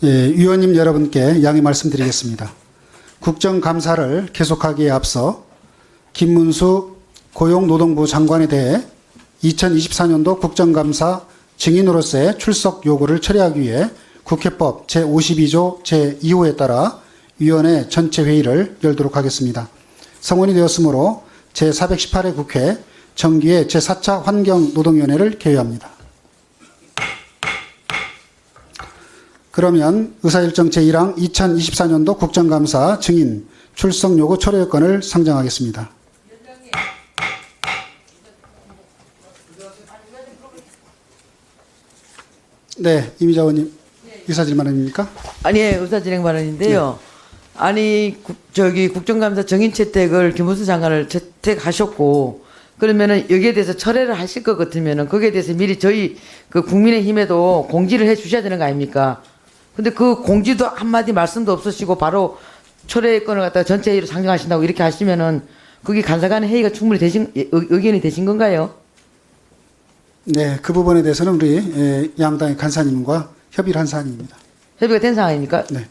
예, 위원님 여러분께 양해 말씀드리겠습니다. 국정감사를 계속하기에 앞서 김문수 고용노동부 장관에 대해 2024년도 국정감사 증인으로서의 출석 요구를 처리하기 위해 국회법 제52조 제2호에 따라 위원회 전체 회의를 열도록 하겠습니다. 성원이 되었으므로 제418회 국회 정기의 제4차 환경노동위원회를 개회합니다. 그러면 의사일정 제1항 2024년도 국정감사 증인 출석 요구 철회 요건을 상정하겠습니다. 네, 이미자 의원님, 의사진행 발언입니까? 아니, 의사진행 발언인데요. 네. 아니, 국정감사 정인 채택을 김문수 장관을 채택하셨고, 그러면은 여기에 대해서 철회를 하실 것 같으면은 거기에 대해서 미리 저희 그 국민의힘에도 공지를 해 주셔야 되는 거 아닙니까? 근데 그 공지도 한마디 말씀도 없으시고 바로 철회권을 갖다가 전체 회의로 상정하신다고 이렇게 하시면은 거기 간사간의 회의가 충분히 의견이 되신 건가요? 네, 그 부분에 대해서는 우리 양당의 간사님과 협의를 한 사안입니다. 협의가 된 상황입니까? 네.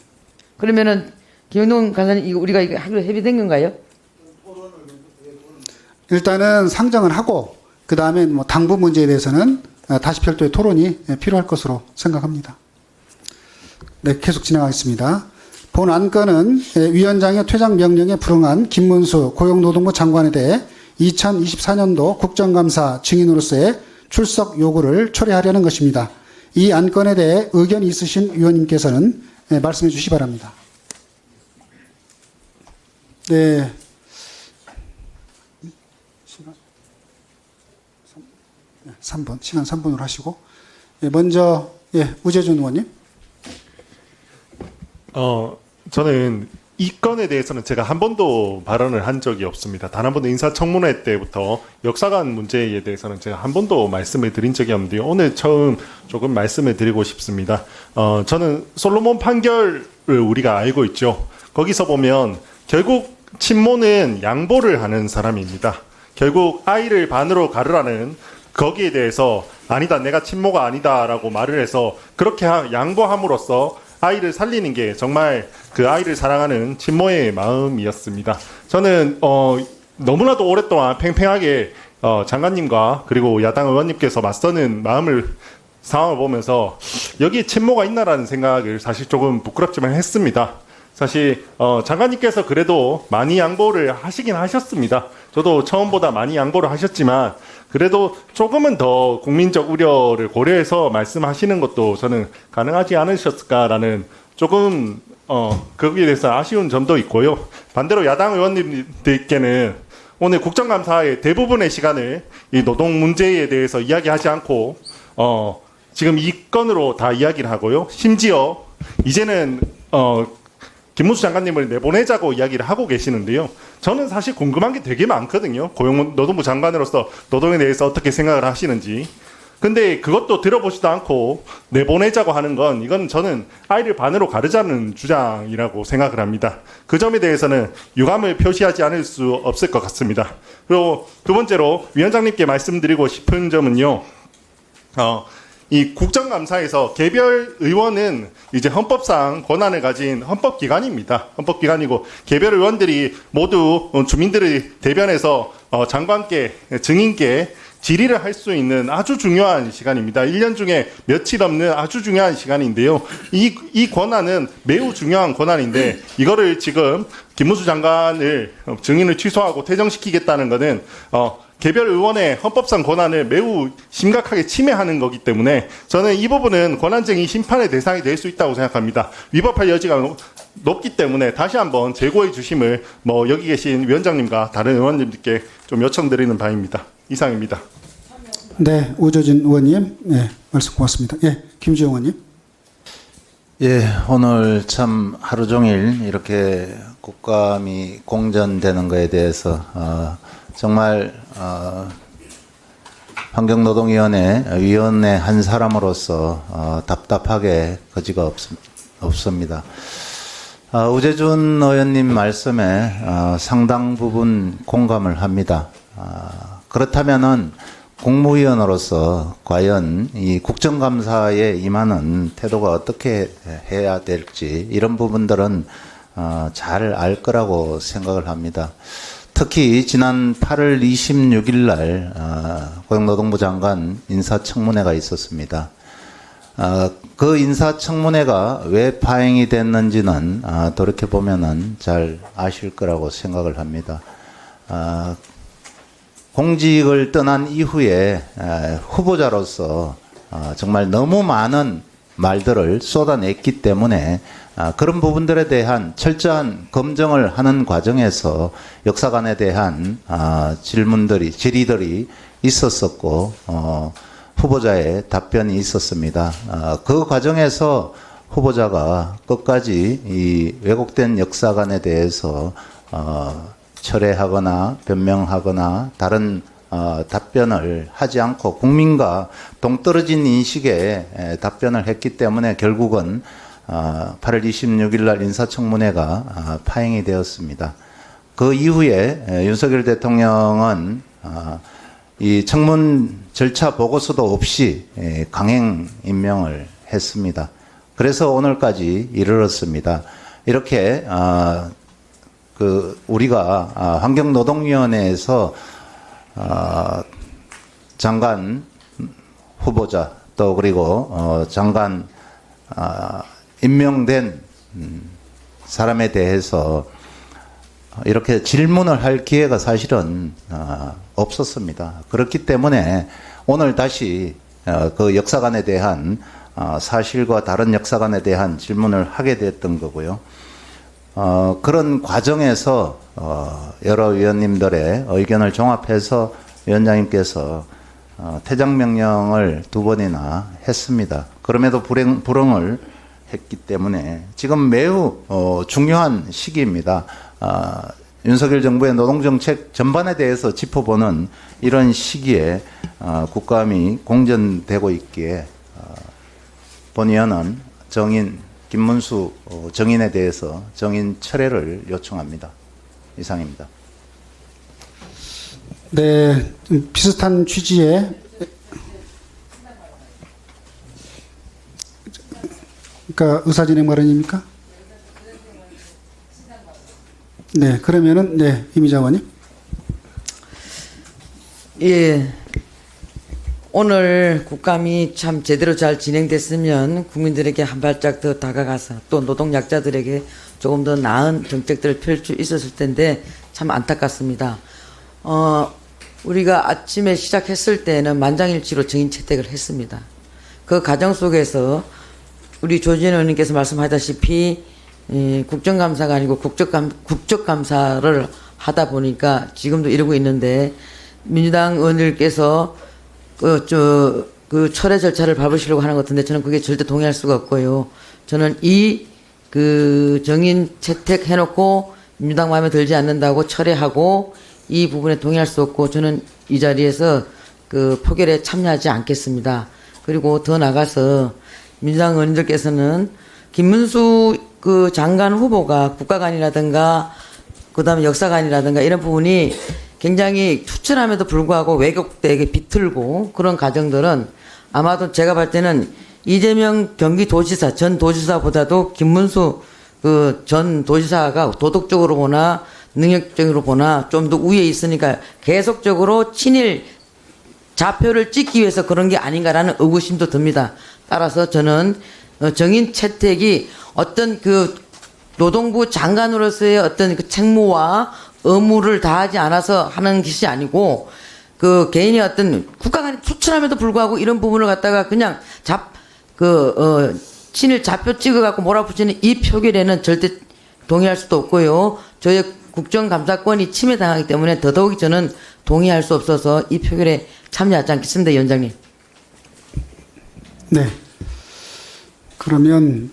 그러면은 김영동 간사님 이거 우리가 이거 하기로 협의된 건가요? 일단은 상정을 하고 그 다음에 뭐 당부 문제에 대해서는 다시 별도의 토론이 필요할 것으로 생각합니다. 네, 계속 진행하겠습니다. 본 안건은 위원장의 퇴장 명령에 불응한 김문수 고용노동부 장관에 대해 2024년도 국정감사 증인으로서의 출석 요구를 철회하려는 것입니다. 이 안건에 대해 의견이 있으신 위원님께서는 말씀해 주시기 바랍니다. 네. 시간 3분으로 하시고. 먼저, 우재준 의원님. 저는 이 건에 대해서는 제가 한 번도 발언을 한 적이 없습니다. 단 한 번도 인사청문회 때부터 역사관 문제에 대해서는 제가 한 번도 말씀을 드린 적이 없는데요. 오늘 처음 조금 말씀을 드리고 싶습니다. 저는 솔로몬 판결을 우리가 알고 있죠. 거기서 보면 결국 친모는 양보를 하는 사람입니다. 결국 아이를 반으로 가르라는 거기에 대해서 아니다, 내가 친모가 아니다라고 말을 해서 그렇게 양보함으로써 아이를 살리는 게 정말 그 아이를 사랑하는 친모의 마음이었습니다. 저는 너무나도 오랫동안 팽팽하게 장관님과 그리고 야당 의원님께서 맞서는 상황을 보면서 여기에 친모가 있나라는 생각을 사실 조금 부끄럽지만 했습니다. 사실 장관님께서 그래도 많이 양보를 하시긴 하셨습니다. 저도 처음보다 많이 양보를 하셨지만 그래도 조금은 더 국민적 우려를 고려해서 말씀하시는 것도 저는 가능하지 않으셨을까라는 조금 거기에 대해서 아쉬운 점도 있고요. 반대로 야당 의원님들께는 오늘 국정감사의 대부분의 시간을 이 노동 문제에 대해서 이야기하지 않고 지금 이 건으로 다 이야기를 하고요. 심지어 이제는 김문수 장관님을 내보내자고 이야기를 하고 계시는데요. 저는 사실 궁금한 게 되게 많거든요. 고용노동부 장관으로서 노동에 대해서 어떻게 생각을 하시는지. 근데 그것도 들어보지도 않고 내보내자고 하는 건 이건 저는 아이를 반으로 가르자는 주장이라고 생각을 합니다. 그 점에 대해서는 유감을 표시하지 않을 수 없을 것 같습니다. 그리고 두 번째로 위원장님께 말씀드리고 싶은 점은요. 이 국정감사에서 개별 의원은 이제 헌법상 권한을 가진 헌법기관입니다. 헌법기관이고 개별 의원들이 모두 주민들을 대변해서 장관께, 증인께 질의를 할 수 있는 아주 중요한 시간입니다. 1년 중에 며칠 없는 아주 중요한 시간인데요. 이 권한은 매우 중요한 권한인데 이거를 지금 김문수 장관을 증인을 취소하고 퇴정시키겠다는 것은 개별 의원의 헌법상 권한을 매우 심각하게 침해하는 거기 때문에 저는 이 부분은 권한쟁의 심판의 대상이 될 수 있다고 생각합니다. 위법할 여지가 높기 때문에 다시 한번 재고해 주심을 여기 계신 위원장님과 다른 의원님들께 좀 요청드리는 바입니다. 이상입니다. 네, 우재준 의원님, 말씀 고맙습니다. 김주영 의원님. 오늘 참 하루 종일 이렇게 국감이 공전되는 것에 대해서 정말 환경노동위원회 위원회 한 사람으로서 답답하게 거지가 없습니다. 우재준 의원님 말씀에 상당 부분 공감을 합니다. 그렇다면은 국무위원으로서 과연 이 국정감사에 임하는 태도가 어떻게 해야 될지 이런 부분들은 잘 알 거라고 생각을 합니다. 특히 지난 8월 26일 날 고용노동부 장관 인사청문회가 있었습니다. 그 인사청문회가 왜 파행이 됐는지는 돌이켜보면은 잘 아실 거라고 생각을 합니다. 공직을 떠난 이후에 후보자로서 정말 너무 많은 말들을 쏟아냈기 때문에 그런 부분들에 대한 철저한 검증을 하는 과정에서 역사관에 대한 질의들이 있었었고 후보자의 답변이 있었습니다. 그 과정에서 후보자가 끝까지 이 왜곡된 역사관에 대해서 철회하거나 변명하거나 다른 답변을 하지 않고 국민과 동떨어진 인식의 답변을 했기 때문에 결국은 8월 26일 날 인사청문회가 파행이 되었습니다. 그 이후에 윤석열 대통령은 이 청문 절차 보고서도 없이 강행 임명을 했습니다. 그래서 오늘까지 이르렀습니다. 이렇게 우리가 환경노동위원회에서 장관 후보자 또 그리고 장관 임명된 사람에 대해서 이렇게 질문을 할 기회가 사실은 없었습니다. 그렇기 때문에 오늘 다시 그 역사관에 대한 사실과 다른 역사관에 대한 질문을 하게 됐던 거고요. 그런 과정에서 여러 위원님들의 의견을 종합해서 위원장님께서 퇴장 명령을 2번이나 했습니다. 그럼에도 불응을 했기 때문에 지금 매우 중요한 시기입니다. 윤석열 정부의 노동정책 전반에 대해서 짚어보는 이런 시기에 국감이 공전되고 있기에 본위원은 정인 김문수 정인에 대해서 정인 철회를 요청합니다. 이상입니다. 네, 좀 비슷한 취지의 그러니까 의사진행 발언입니까? 네, 그러면은 네, 이미자원님. 예. 오늘 국감이 참 제대로 잘 진행됐으면 국민들에게 한 발짝 더 다가가서 또 노동약자들에게 조금 더 나은 정책들을 펼 수 있었을 텐데 참 안타깝습니다. 우리가 아침에 시작했을 때는 만장일치로 정인 채택을 했습니다. 그 과정 속에서 우리 조진 의원님께서 말씀하셨다시피 국정감사가 아니고 국적감사를 하다 보니까 지금도 이러고 있는데 민주당 의원들께서 그 철회 절차를 밟으시려고 하는 것 같은데 저는 그게 절대 동의할 수가 없고요. 저는 정인 채택해놓고 민주당 마음에 들지 않는다고 철회하고 이 부분에 동의할 수 없고 저는 이 자리에서 그 표결에 참여하지 않겠습니다. 그리고 더 나가서 민주당 의원님들께서는 김문수 그 장관 후보가 국가관이라든가 그다음에 역사관이라든가 이런 부분이 굉장히 투철함에도 불구하고 왜곡되게 비틀고 그런 과정들은 아마도 제가 볼 때는 이재명 경기도지사 전 도지사보다도 김문수 그 전 도지사가 도덕적으로 보나 능력적으로 보나 좀 더 우위에 있으니까 계속적으로 친일 좌표를 찍기 위해서 그런 게 아닌가라는 의구심도 듭니다. 따라서 저는 정인 채택이 어떤 그 노동부 장관으로서의 어떤 그 책무와 의무를 다하지 않아서 하는 것이 아니고 그 개인의 어떤 국가간의 투철함에도 불구하고 이런 부분을 갖다가 그냥 친일 좌표 찍어갖고 몰아붙이는 이 표결에는 절대 동의할 수도 없고요. 저의 국정감사권이 침해당하기 때문에 더더욱이 저는 동의할 수 없어서 이 표결에 참여하지 않겠습니다, 위원장님. 네. 그러면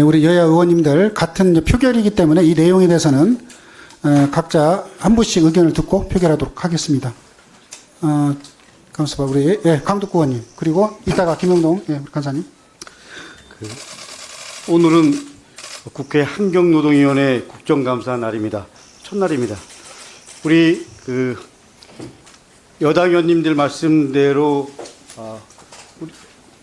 우리 여야 의원님들 같은 이제 표결이기 때문에 이 내용에 대해서는 각자 한 분씩 의견을 듣고 표결하도록 하겠습니다. 감사합니다. 우리 강덕구 의원님 그리고 이따가 김영동 간사님. 오늘은 국회 여당 의원님들 말씀대로 우리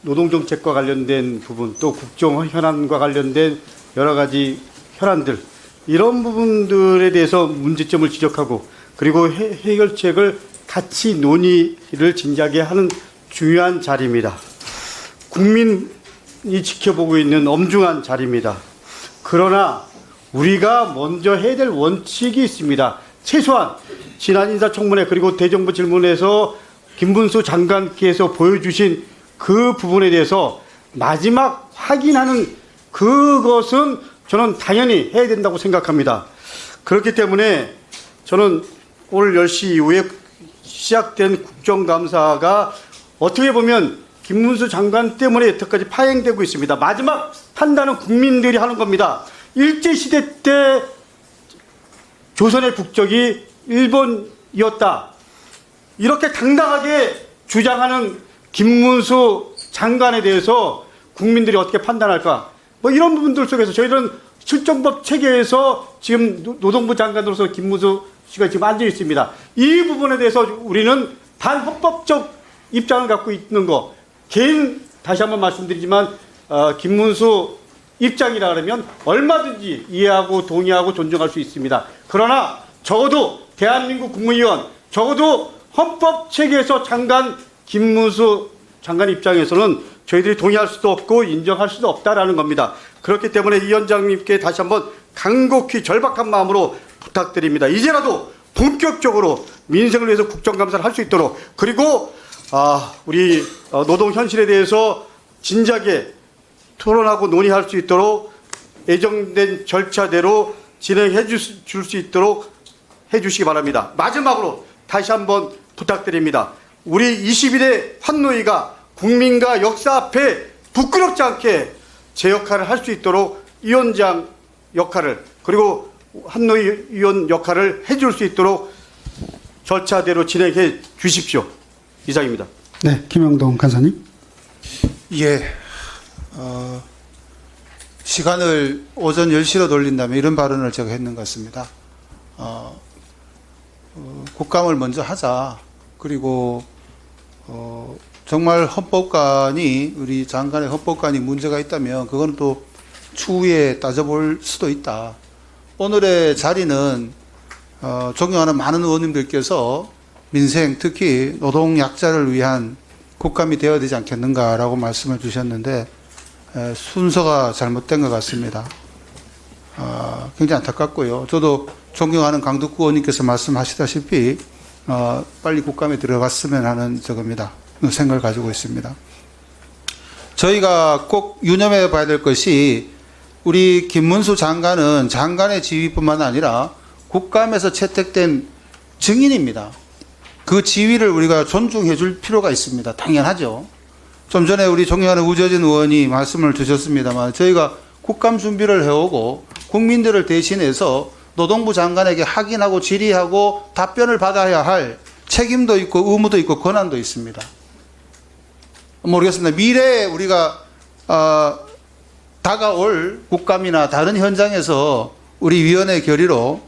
노동정책과 관련된 부분, 또 국정 현안과 관련된 여러 가지 현안들, 이런 부분들에 대해서 문제점을 지적하고, 그리고 해결책을 같이 논의를 진지하게 하는 중요한 자리입니다. 국민이 지켜보고 있는 엄중한 자리입니다. 그러나 우리가 먼저 해야 될 원칙이 있습니다. 최소한 지난 인사청문회 그리고 대정부 질문에서 김문수 장관께서 보여주신 그 부분에 대해서 마지막 확인하는 그것은 저는 당연히 해야 된다고 생각합니다. 그렇기 때문에 저는 오늘 10시 이후에 시작된 국정감사가 어떻게 보면 김문수 장관 때문에 여태까지 파행되고 있습니다. 마지막 판단은 국민들이 하는 겁니다. 일제시대 때 조선의 국적이 일본이었다, 이렇게 당당하게 주장하는 김문수 장관에 대해서 국민들이 어떻게 판단할까? 뭐 이런 부분들 속에서 저희들은 실정법 체계에서 지금 노동부 장관으로서 김문수 씨가 지금 앉아 있습니다. 이 부분에 대해서 우리는 반헌법적 입장을 갖고 있는 거, 개인 다시 한번 말씀드리지만 김문수 입장이라 그러면 얼마든지 이해하고 동의하고 존중할 수 있습니다. 그러나 적어도 대한민국 국무위원, 적어도 헌법 체계에서 김문수 장관 입장에서는 저희들이 동의할 수도 없고 인정할 수도 없다라는 겁니다. 그렇기 때문에 이 위원장님께 다시 한번 간곡히 절박한 마음으로 부탁드립니다. 이제라도 본격적으로 민생을 위해서 국정감사를 할 수 있도록, 그리고 우리 노동 현실에 대해서 진작에 토론하고 논의할 수 있도록 예정된 절차대로 진행해 줄 수 있도록 해 주시기 바랍니다. 마지막으로 다시 한번 부탁드립니다. 우리 21대 환노위가 국민과 역사 앞에 부끄럽지 않게 제 역할을 할 수 있도록 위원장 역할을, 그리고 환노위 위원 역할을 해줄 수 있도록 절차대로 진행해 주십시오. 이상입니다. 네, 김영동 간사님. 예, 시간을 오전 10시로 돌린다면 이런 발언을 제가 했는 것 같습니다. 국감을 먼저 하자. 그리고 정말 헌법관이, 우리 장관의 헌법관이 문제가 있다면 그건 또 추후에 따져볼 수도 있다. 오늘의 자리는 존경하는 많은 의원님들께서 민생, 특히 노동 약자를 위한 국감이 되어야 되지 않겠는가라고 말씀을 주셨는데 순서가 잘못된 것 같습니다. 굉장히 안타깝고요. 저도 존경하는 강덕구 의원님께서 말씀하시다시피 빨리 국감에 들어갔으면 하는 생각을 가지고 있습니다. 저희가 꼭 유념해 봐야 될 것이, 우리 김문수 장관은 장관의 지위뿐만 아니라 국감에서 채택된 증인입니다. 그 지위를 우리가 존중해 줄 필요가 있습니다. 당연하죠. 좀 전에 우리 존경하는 우재진 의원이 말씀을 주셨습니다만, 저희가 국감 준비를 해오고 국민들을 대신해서 노동부 장관에게 확인하고 질의하고 답변을 받아야 할 책임도 있고 의무도 있고 권한도 있습니다. 모르겠습니다. 미래에 우리가 다가올 국감이나 다른 현장에서 우리 위원회 결의로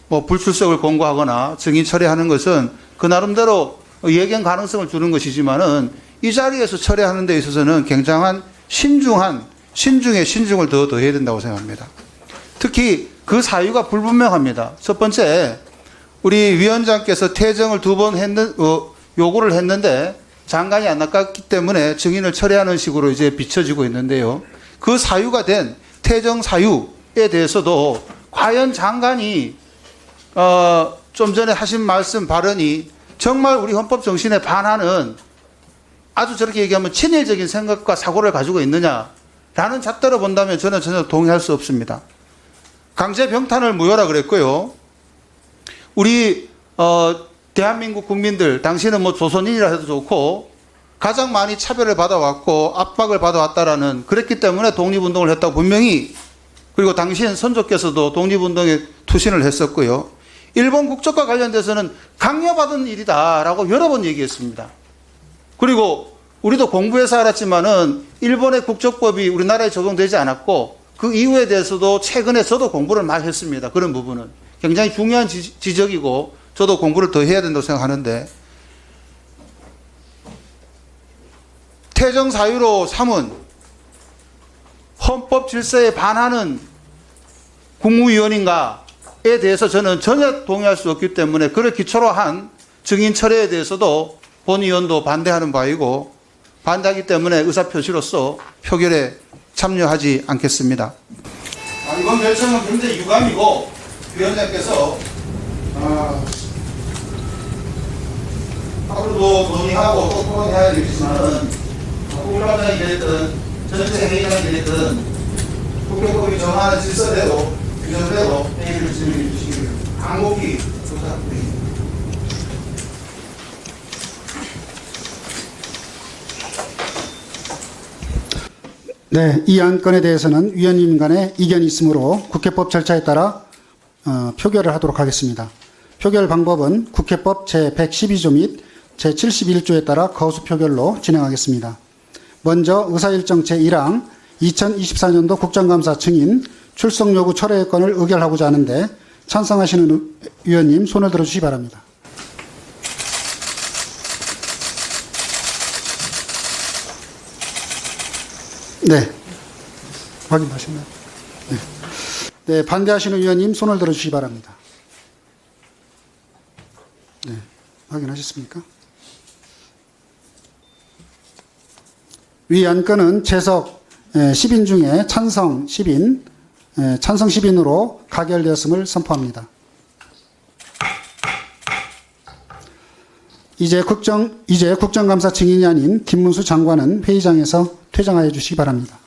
불출석을 공고하거나 증인 철회하는 것은 그 나름대로 예견 가능성을 주는 것이지만은 이 자리에서 철회하는 데 있어서는 굉장한 신중의 신중을 더 더해야 된다고 생각합니다. 특히 그 사유가 불분명합니다. 첫 번째, 우리 위원장께서 퇴정을 2번 요구를 했는데 장관이 안 나갔기 때문에 증인을 철회하는 식으로 이제 비춰지고 있는데요. 그 사유가 된 퇴정 사유에 대해서도 과연 장관이 좀 전에 하신 말씀 발언이 정말 우리 헌법 정신에 반하는, 아주 저렇게 얘기하면 친일적인 생각과 사고를 가지고 있느냐라는 잣대로 본다면 저는 전혀 동의할 수 없습니다. 강제 병탄을 무효라 그랬고요. 우리 대한민국 국민들, 당신은 뭐 조선인이라 해도 좋고 가장 많이 차별을 받아왔고 압박을 받아왔다라는, 그랬기 때문에 독립운동을 했다고 분명히, 그리고 당신 선조께서도 독립운동에 투신을 했었고요. 일본 국적과 관련돼서는 강요받은 일이다라고 여러 번 얘기했습니다. 그리고 우리도 공부해서 알았지만은 일본의 국적법이 우리나라에 적용되지 않았고 그 이유에 대해서도 최근에 저도 공부를 많이 했습니다. 그런 부분은 굉장히 중요한 지적이고 저도 공부를 더 해야 된다고 생각하는데 퇴정 사유로 삼은 헌법 질서에 반하는 국무위원인가에 대해서 저는 전혀 동의할 수 없기 때문에 그를 기초로 한 증인 철회에 대해서도 본 의원도 반대하는 바이고 반대하기 때문에 의사표시로서 표결에 참여하지 않겠습니다. 이번 결정은 굉장히 유감이고 위원장께서 앞으로도 논의하고 또 토론해야 되겠지만은 국감장이 됐든 전체 회의장이 됐든 국회법이 정하는 질서대로 규정대로 회의를 진행해 주시기를 간곡히 부탁드립니다. 네, 이 안건에 대해서는 위원님 간의 이견이 있으므로 국회법 절차에 따라 표결을 하도록 하겠습니다. 표결 방법은 국회법 제112조 및 제71조에 따라 거수 표결로 진행하겠습니다. 먼저 의사일정 제1항 2024년도 국정감사 증인 출석 요구 철회 건을 의결하고자 하는데 찬성하시는 위원님 손을 들어주시기 바랍니다. 네. 확인하셨나요? 네. 네, 반대하시는 위원님 손을 들어주시기 바랍니다. 네. 확인하셨습니까? 위 안건은 채석 10인 중에 찬성 10인, 찬성 10인으로 가결되었음을 선포합니다. 이제 국정감사 증인이 아닌 김문수 장관은 회의장에서 퇴장하여 주시기 바랍니다.